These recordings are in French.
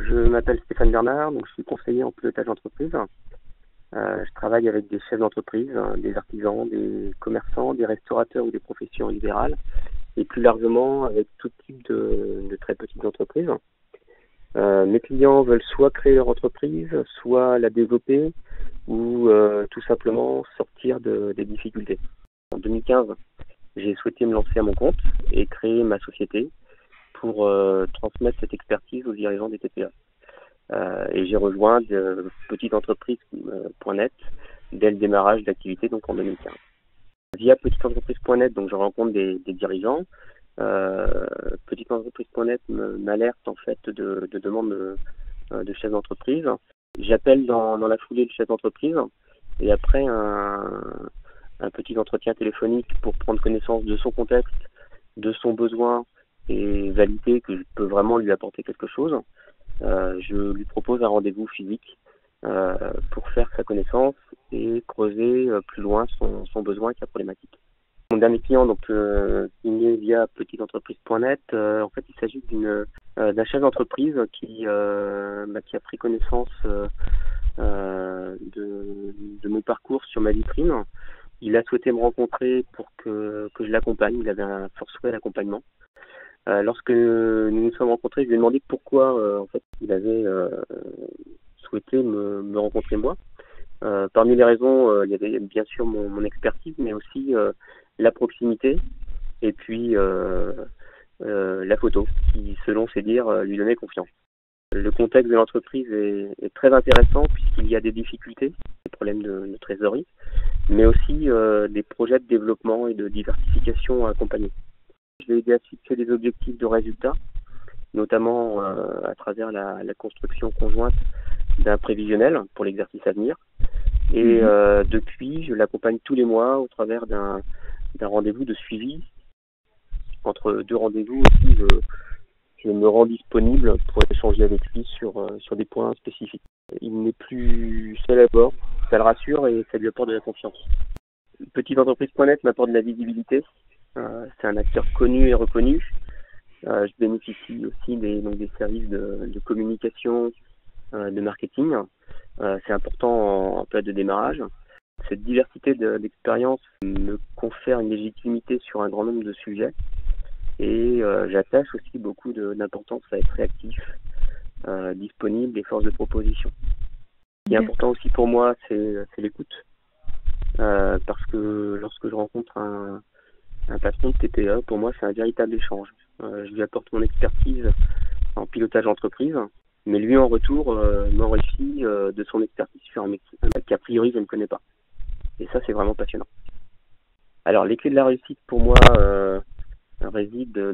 Je m'appelle Stéphane Bernard, donc je suis conseiller en pilotage d'entreprise. Je travaille avec des chefs d'entreprise, des artisans, des commerçants, des restaurateurs ou des professions libérales, et plus largement avec tout type de très petites entreprises. Mes clients veulent soit créer leur entreprise, soit la développer, ou tout simplement sortir des difficultés. En 2015, j'ai souhaité me lancer à mon compte et créer ma société pour transmettre cette expertise aux dirigeants des TPE. Et j'ai rejoint petiteentreprise.net dès le démarrage d'activité, donc en 2015. Via petiteentreprise.net, donc je rencontre des dirigeants. Petiteentreprise.net m'alerte en fait de demandes de chefs d'entreprise. J'appelle dans la foulée le chef d'entreprise et après un petit entretien téléphonique pour prendre connaissance de son contexte, de son besoin et valider que je peux vraiment lui apporter quelque chose. Je lui propose un rendez-vous physique pour faire sa connaissance et creuser plus loin son besoin et sa problématique. Mon dernier client, donc signé via petiteentreprise.net, en fait, il s'agit d'un chef d'entreprise qui a pris connaissance de mon parcours sur ma vitrine. Il a souhaité me rencontrer pour que je l'accompagne. Il avait un fort souhait d'accompagnement. Lorsque nous nous sommes rencontrés, je lui ai demandé pourquoi en fait il avait souhaité me rencontrer moi. Parmi les raisons, il y avait bien sûr mon expertise, mais aussi la proximité et puis la photo, qui, selon ses dires, lui donnait confiance. Le contexte de l'entreprise est très intéressant puisqu'il y a des difficultés, des problèmes de trésorerie, mais aussi des projets de développement et de diversification à accompagner. Je l'ai aidé à fixer des objectifs de résultats, notamment à travers la construction conjointe d'un prévisionnel pour l'exercice à venir. Et depuis, je l'accompagne tous les mois au travers d'un rendez-vous de suivi. Entre deux rendez-vous aussi, je me rends disponible pour échanger avec lui sur des points spécifiques. Il n'est plus seul à bord, ça le rassure et ça lui apporte de la confiance. Petiteentreprise.net m'apporte de la visibilité. C'est un acteur connu et reconnu. Je bénéficie aussi des services de communication, de marketing. C'est important en période de démarrage. Cette diversité d'expériences me confère une légitimité sur un grand nombre de sujets et j'attache aussi beaucoup d'importance à être réactif, disponible et force de proposition. Ce qui est important aussi pour moi, c'est l'écoute. Parce que lorsque je rencontre un patron de TPE, pour moi, c'est un véritable échange. Je lui apporte mon expertise en pilotage d'entreprise, mais lui, en retour, m'enrichit de son expertise sur un métier qu'a priori, je ne connais pas. Et ça, c'est vraiment passionnant. Alors, les clés de la réussite, pour moi, résident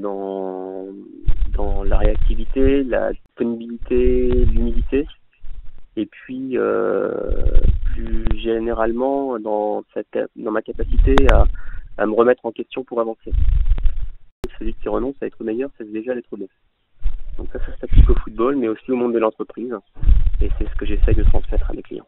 dans la réactivité, la disponibilité, l'humilité, et puis, plus généralement, dans ma capacité à me remettre en question pour avancer. Celui qui renonce à être meilleur, c'est déjà l'être bon. Donc ça s'applique au football, mais aussi au monde de l'entreprise. Et c'est ce que j'essaye de transmettre à mes clients.